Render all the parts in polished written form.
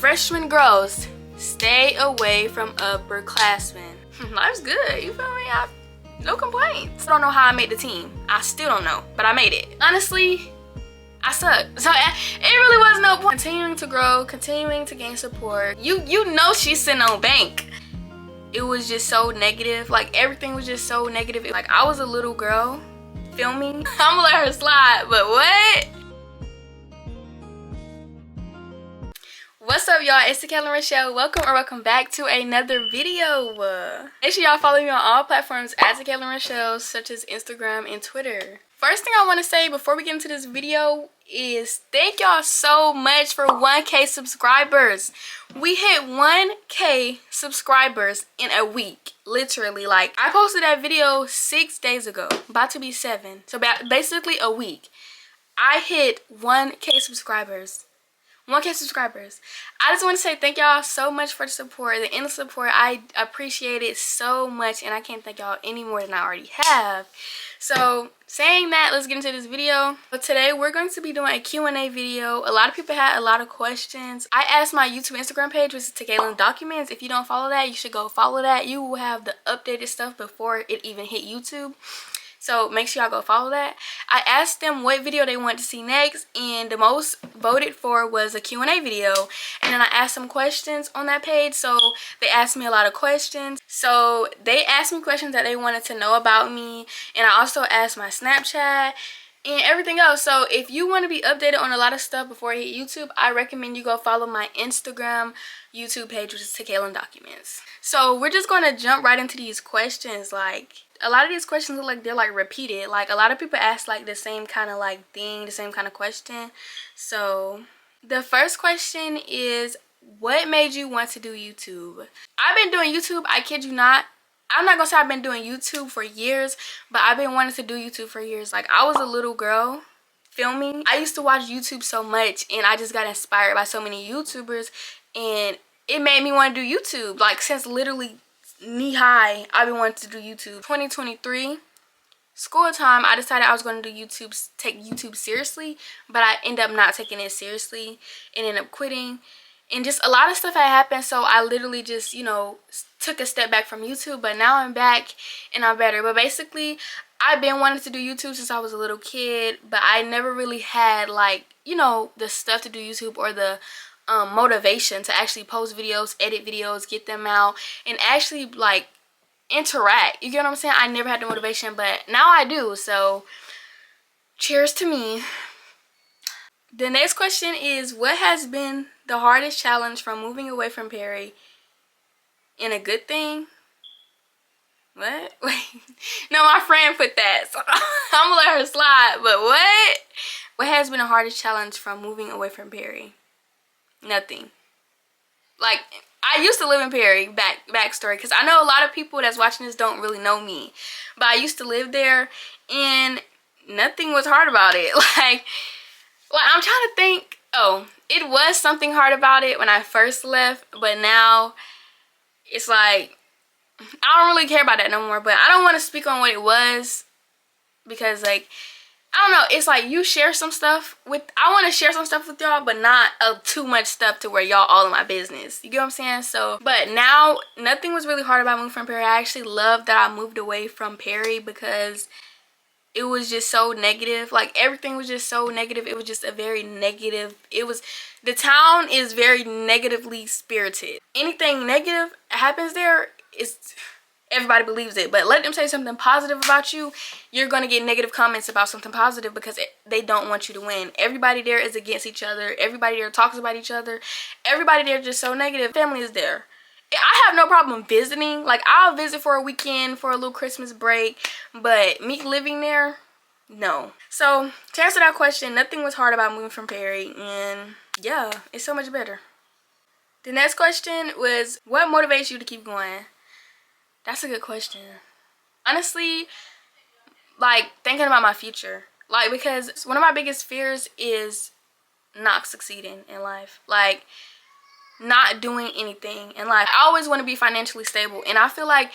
freshman girls, stay away from upperclassmen. Life's good, you feel me? No complaints. I don't know how I made the team. I still don't know, but I made it. Honestly, I suck. So it really was no point. Continuing to grow, continuing to gain support. You know she's sitting on bank. It was just so negative. Like everything was just so negative. Like I was a little girl filming. I'm gonna let her slide, but what? What's up, y'all? It's Takailyn Rechelle. Welcome back to another video. Make sure y'all follow me on all platforms at Takailyn Rechelle, such as Instagram and Twitter. First thing I want to say before we get into this video is thank y'all so much for 1K subscribers. We hit 1K subscribers in a week. Literally, like I posted that video 6 days ago, about to be 7. So basically a week. I hit 1K subscribers. 1K subscribers. I just want to say thank y'all so much for the support, the endless support. I appreciate it so much, and I can't thank y'all any more than I already have. So saying that, let's get into this video. But today we're going to be doing a Q&A video. A lot of people had a lot of questions. I asked my YouTube Instagram page, which is Takailyn Documents. If you don't follow that, you should go follow that. You will have the updated stuff before it even hit YouTube. So make sure y'all go follow that. I asked them what video they want to see next, and the most voted for was a Q&A video. And then I asked some questions on that page, so they asked me a lot of questions. So they asked me questions that they wanted to know about me, and I also asked my Snapchat and everything else. So if you want to be updated on a lot of stuff before I hit YouTube, I recommend you go follow my Instagram YouTube page, which is Takailyn Documents. So we're just going to jump right into these questions. Like a lot of these questions look like they're like repeated. Like a lot of people ask like the same kind of like thing, the same kind of question. So the first question is, what made you want to do YouTube? I've been doing YouTube, I kid you not. I'm not gonna say I've been doing YouTube for years, but I've been wanting to do YouTube for years. Like I was a little girl filming. I used to watch YouTube so much, and I just got inspired by so many YouTubers, and it made me want to do YouTube. Like since literally knee high, I've been wanting to do YouTube. 2023 school time, I decided I was going to do YouTube, take YouTube seriously, but I ended up not taking it seriously and ended up quitting. And just a lot of stuff had happened, so I literally just, you know, took a step back from YouTube. But now I'm back and I'm better. But basically, I've been wanting to do YouTube since I was a little kid, but I never really had, like, you know, the stuff to do YouTube or the motivation to actually post videos, edit videos, get them out, and actually like interact. You get what I'm saying? I never had the motivation, but now I do. So cheers to me. The next question is, what has been the hardest challenge from moving away from Perry? In a good thing? What? Wait. No, my friend put that, so I'm gonna let her slide. But what has been the hardest challenge from moving away from Perry? Nothing. Like I used to live in Perry, backstory, because I know a lot of people that's watching this don't really know me, but I used to live there and nothing was hard about it. Like I'm trying to think. Oh, it was something hard about it when I first left, but now it's like I don't really care about that no more. But I don't want to speak on what it was, because like I don't know, it's like you share some stuff with, I want to share some stuff with y'all, but not too much stuff to where y'all all in my business. You get what I'm saying? So, but now nothing was really hard about moving from Perry. I actually love that I moved away from Perry because it was just so negative. Like everything was just so negative. It was just a very negative, the town is very negatively spirited. Anything negative happens there, everybody believes it. But let them say something positive about you, you're going to get negative comments about something positive because they don't want you to win. Everybody there is against each other. Everybody there talks about each other. Everybody there is just so negative. Family is there. I have no problem visiting. Like I'll visit for a weekend, for a little Christmas break, but me living there, no. So to answer that question, nothing was hard about moving from Perry, and yeah, it's so much better. The next question was, what motivates you to keep going? That's a good question. Honestly, like thinking about my future. Like because one of my biggest fears is not succeeding in life. Like not doing anything in life. I always want to be financially stable, and I feel like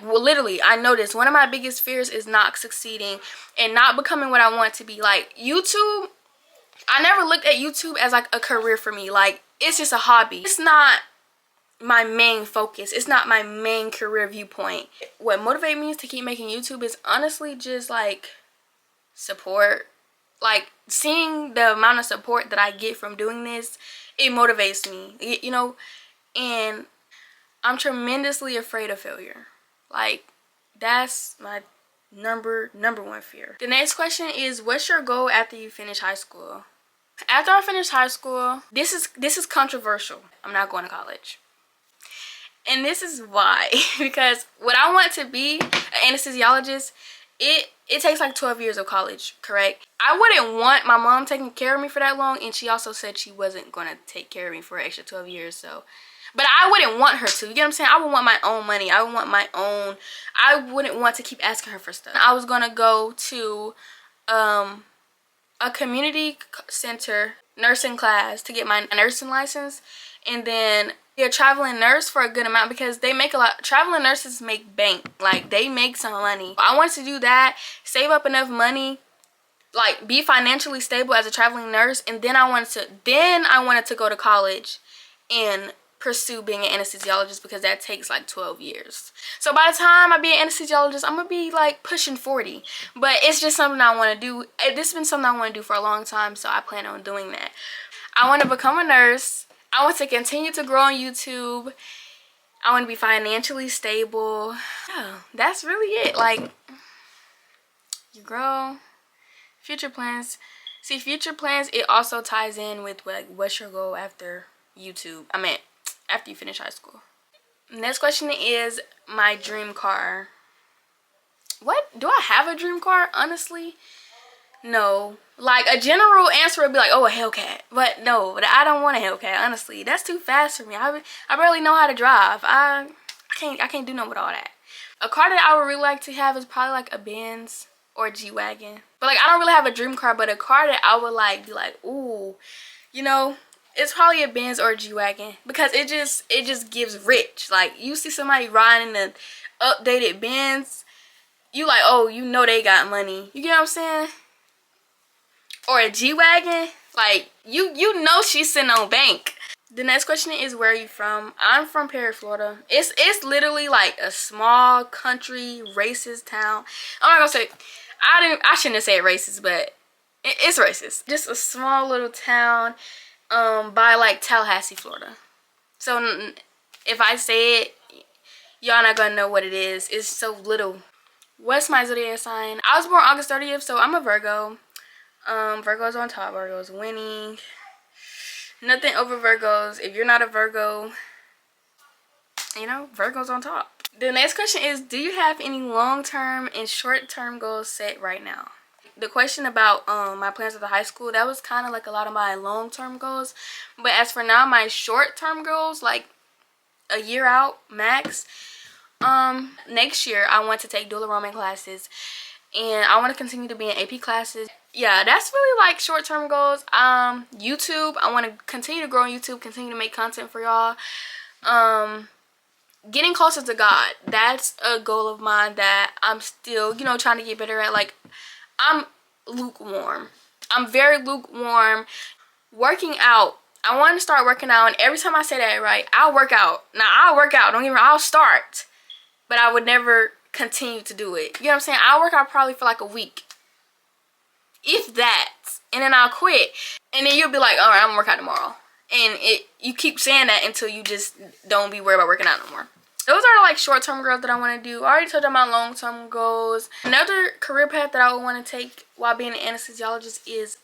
well, literally, I know this. One of my biggest fears is not succeeding and not becoming what I want to be. Like YouTube, I never looked at YouTube as like a career for me. Like it's just a hobby. It's not my main focus. It's not my main career viewpoint. What motivates me to keep making YouTube is honestly just like support. Like seeing the amount of support that I get from doing this, it motivates me, you know. And I'm tremendously afraid of failure. Like that's my number one fear. The next question is, what's your goal after you finish high school? After I finish high school, this is controversial. I'm not going to college. And this is why. Because what I want to be, an anesthesiologist, it takes like 12 years of college, correct? I wouldn't want my mom taking care of me for that long, and she also said she wasn't going to take care of me for an extra 12 years, so. But I wouldn't want her to, you get what I'm saying? I would want my own money. I would want my own, I wouldn't want to keep asking her for stuff. I was going to go to a community center nursing class to get my nursing license, and then be a traveling nurse for a good amount, because they make a lot. Traveling nurses make bank, like they make some money. I wanted to do that, save up enough money, like be financially stable as a traveling nurse, and then I wanted to go to college and pursue being an anesthesiologist, because that takes like 12 years. So by the time I be an anesthesiologist, I'm gonna be like pushing 40. But it's just something I want to do. This has been something I want to do for a long time, so I plan on doing that. I want to become a nurse. I want to continue to grow on YouTube. I want to be financially stable. Yeah, that's really it. Like, you grow. Future plans. See, future plans, it also ties in with like what's your goal after YouTube. I mean, after you finish high school. Next question is my dream car. What? Do I have a dream car? Honestly, no. Like a general answer would be like, oh, a Hellcat. But no, I don't want a Hellcat. Honestly, that's too fast for me. I barely know how to drive. I can't do nothing with all that. A car that I would really like to have is probably like a Benz or a G-Wagon. But like I don't really have a dream car, but a car that I would like be like, ooh, you know, it's probably a Benz or a G-Wagon, because it just gives rich. Like you see somebody riding an updated Benz, you like, oh, you know they got money. You get what I'm saying? Or a G-Wagon, like you know she's sitting on bank. The next question is, where are you from? I'm from Perry, Florida. It's literally like a small country racist town. I'm not gonna say, I shouldn't have said racist, but it's racist. Just a small little town by like Tallahassee, Florida. So if I say it, y'all not gonna know what it is. It's so little. What's my zodiac sign? I was born August 30th, so I'm a Virgo. Virgo's on top. Virgo's winning. Nothing over Virgos. If you're not a Virgo, you know, Virgo's on top. The next question is, do you have any long-term and short-term goals set right now? The question about my plans at the high school, that was kind of like a lot of my long-term goals. But as for now, my short-term goals, like a year out max, next year I want to take dual enrollment classes, and I want to continue to be in AP classes. Yeah, that's really like short-term goals. YouTube, I want to continue to grow on YouTube, continue to make content for y'all. Getting closer to God, that's a goal of mine that I'm still, you know, trying to get better at. Like, I'm lukewarm. I'm very lukewarm. Working out, I want to start working out, and every time I say that right, I'll work out. Now, I'll work out, don't get me wrong, I'll start, but I would never continue to do it. You know what I'm saying? I'll work out probably for like a week, if that, and then I'll quit, and then you'll be like, all right, I'm gonna work out tomorrow, and you keep saying that until you just don't be worried about working out no more. Those are like short-term goals that I want to do. I already told you my long-term goals. Another career path that I would want to take while being an anesthesiologist is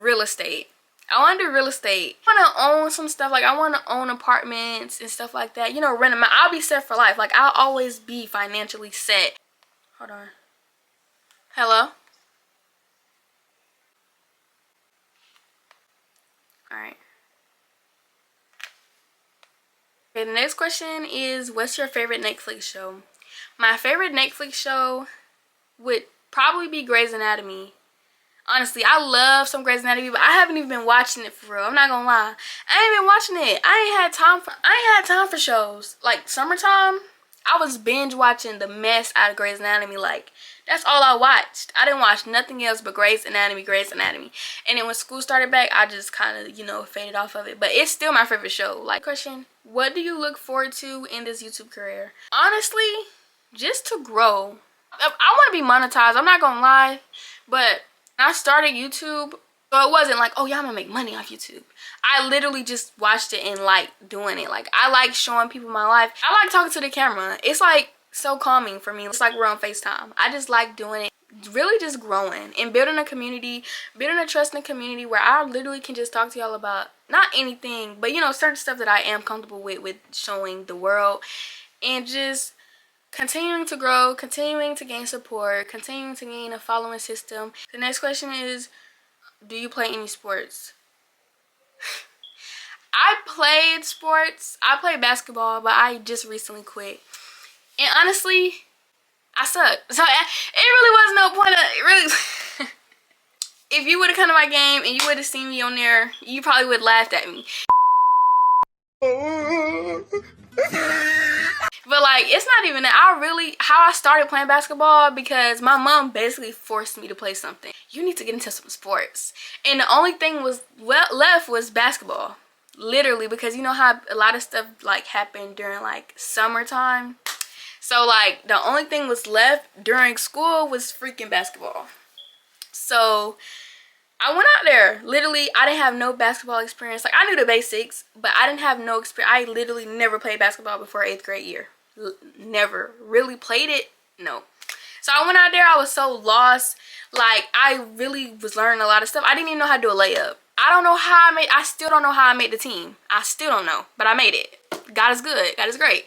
real estate. I want to do real estate. I want to own some stuff. Like, I want to own apartments and stuff like that. You know, rent them out. I'll be set for life. Like, I'll always be financially set. Hold on. Hello? Alright. Okay, the next question is, what's your favorite Netflix show? My favorite Netflix show would probably be Grey's Anatomy. Honestly, I love some Grey's Anatomy, but I haven't even been watching it for real. I'm not gonna lie. I ain't been watching it. I ain't had time for shows. Like, summertime, I was binge watching the mess out of Grey's Anatomy. Like, That's all I watched. I didn't watch nothing else but Grey's Anatomy. And then when school started back, I just kind of, you know, faded off of it. But it's still my favorite show. Like, question, what do you look forward to in this YouTube career? Honestly, just to grow. I want to be monetized, I'm not gonna lie. But when I started YouTube, so it wasn't like, oh yeah, I'm gonna make money off YouTube. I literally just watched it and like doing it. Like, I like showing people my life. I like talking to the camera. It's like so calming for me. It's like we're on FaceTime. I just like doing it. Really just growing and building a community, building a trust in a community where I literally can just talk to y'all about not anything, but you know, certain stuff that I am comfortable with showing the world, and just continuing to grow, continuing to gain support, continuing to gain a following system. The next question is, do you play any sports? I played sports. I played basketball, but I just recently quit. And honestly, I suck. So it really was no point of it. Really, if you would have come to my game and you would have seen me on there, you probably would have laughed at me. But like, it's not even that. How I started playing basketball, because my mom basically forced me to play something. You need to get into some sports, and the only thing was left was basketball. Literally, because you know how a lot of stuff like happened during like summertime. So like the only thing was left during school was freaking basketball. So I went out there. Literally, I didn't have no basketball experience. Like, I knew the basics, but I didn't have no experience. I literally never played basketball before 8th grade year. Never really played it. No. So I went out there. I was so lost. Like, I really was learning a lot of stuff. I didn't even know how to do a layup. I still don't know how I made the team. I still don't know, but I made it. God is good. God is great.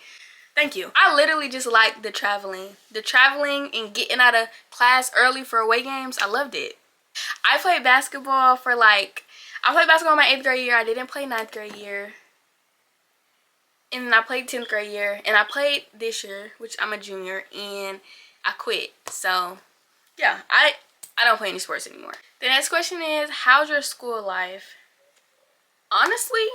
Thank you. I literally just like the traveling. The traveling and getting out of class early for away games. I loved it. I played basketball for like, I played basketball my 8th grade year. I didn't play 9th grade year. And then I played 10th grade year. And I played this year, which I'm a junior. And I quit. So, yeah. I don't play any sports anymore. The next question is, how's your school life? Honestly,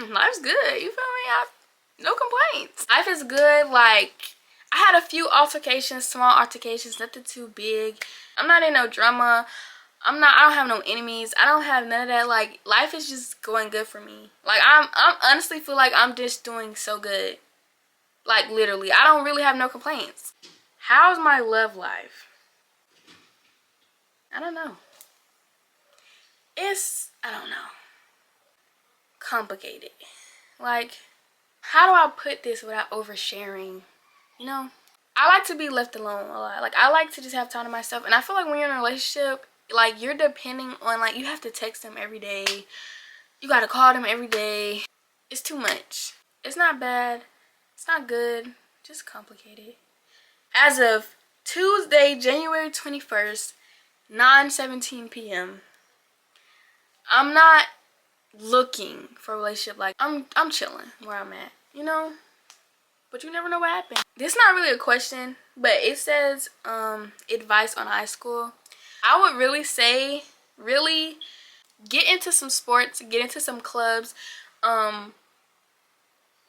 life's good. You feel me? No complaints. Life is good. Like, I had a few altercations, small altercations, nothing too big. I'm not in no drama. I don't have no enemies. I don't have none of that. Like, life is just going good for me. Like, I'm honestly feel like I'm just doing so good. Like, literally, I don't really have no complaints. How's my love life? I don't know. I don't know. Complicated. Like, how do I put this without oversharing? You know? I like to be left alone a lot. Like, I like to just have time to myself. And I feel like when you're in a relationship, like, you're depending on, like, you have to text them every day. You gotta call them every day. It's too much. It's not bad. It's not good. Just complicated. As of Tuesday, January 21st, 9:17 p.m. I'm not looking for a relationship. Like, I'm chilling where I'm at, you know? But you never know what happened. This is not really a question, but it says advice on high school. I would really say, really get into some sports, get into some clubs,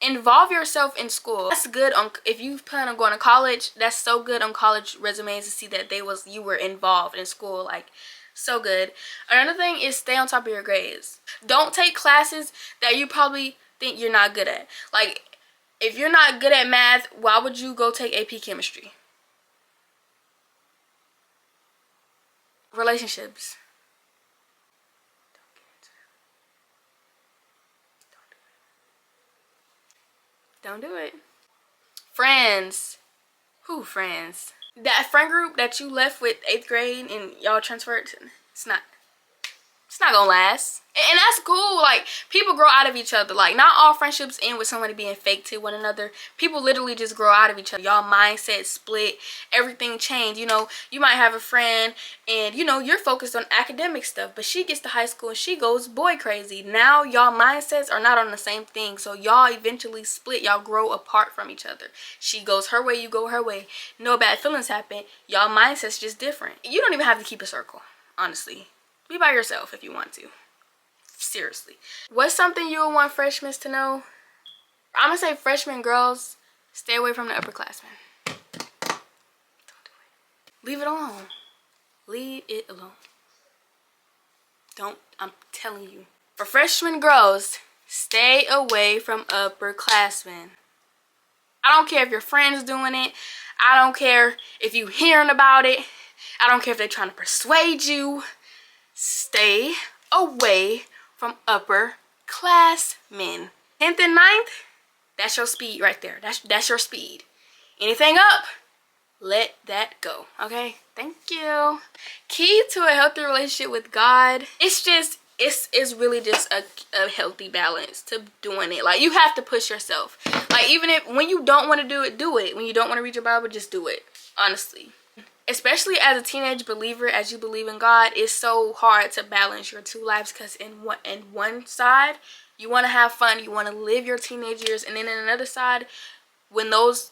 involve yourself in school. That's good on, if you plan on going to college, that's so good on college resumes to see that you were involved in school. Like, so good. Another thing is stay on top of your grades. Don't take classes that you probably think you're not good at. Like, if you're not good at math, why would you go take AP chemistry? Relationships. Don't do it. Friends. Who friends? That friend group that you left with 8th grade and y'all transferred to, it's not gonna last. And that's cool. Like, people grow out of each other. Like, not all friendships end with somebody being fake to one another. People literally just grow out of each other. Y'all mindset split, everything changed. You know, you might have a friend and, you know, you're focused on academic stuff, but she gets to high school and she goes boy crazy. Now y'all mindsets are not on the same thing, so y'all eventually split. Y'all grow apart from each other. She goes her way, you go her way. No bad feelings happen. Y'all mindsets just different. You don't even have to keep a circle, honestly. Be by yourself if you want to. Seriously. What's something you would want freshmen to know? I'm gonna say, freshman girls, stay away from the upperclassmen. Leave it alone. Leave it alone. Don't, I'm telling you. For freshman girls, stay away from upperclassmen. I don't care if your friend's doing it. I don't care if you hearing about it. I don't care if they're trying to persuade you. Stay away from upperclassmen. 10th and 9th, that's your speed right there. That's your speed. Anything up, let that go, okay? Thank you. Key to a healthy relationship with God, it's really just a healthy balance to doing it. Like, you have to push yourself. Like, even if when you don't want to do it. When you don't want to read your Bible, just do it, honestly. Especially as a teenage believer, as you believe in God, it's so hard to balance your two lives, because in one side, you want to have fun, you want to live your teenage years, and then in another side, when those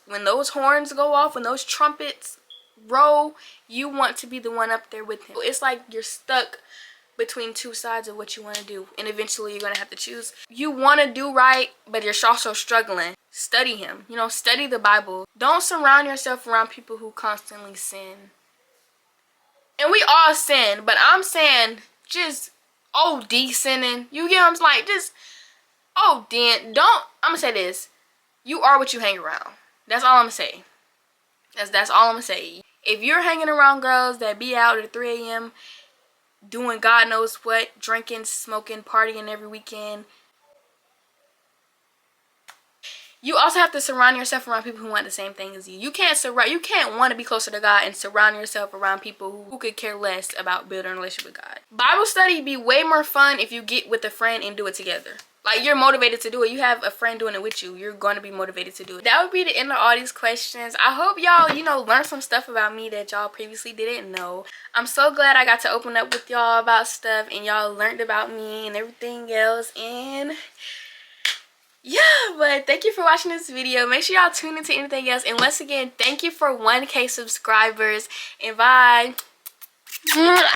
horns go off, when those trumpets roll, you want to be the one up there with him. It's like you're stuck between two sides of what you want to do, and eventually you're gonna have to choose. You want to do right, but you're also struggling. Study him, you know, study the Bible. Don't surround yourself around people who constantly sin. And we all sin, but I'm saying just OD sinning. You get what I'm like? Just OD. Don't, I'm gonna say this. You are what you hang around. That's all I'm gonna say. That's all I'm gonna say. If you're hanging around girls that be out at 3 a.m. doing God knows what, drinking, smoking, partying every weekend, you also have to surround yourself around people who want the same thing as you. You can't want to be closer to God and surround yourself around people who could care less about building a relationship with God. Bible study be way more fun if you get with a friend and do it together. Like, you're motivated to do it. You have a friend doing it with you. You're going to be motivated to do it. That would be the end of all these questions. I hope y'all, you know, learned some stuff about me that y'all previously didn't know. I'm so glad I got to open up with y'all about stuff, and y'all learned about me and everything else. And yeah, but thank you for watching this video. Make sure y'all tune into anything else. And once again, thank you for 1K subscribers. And bye.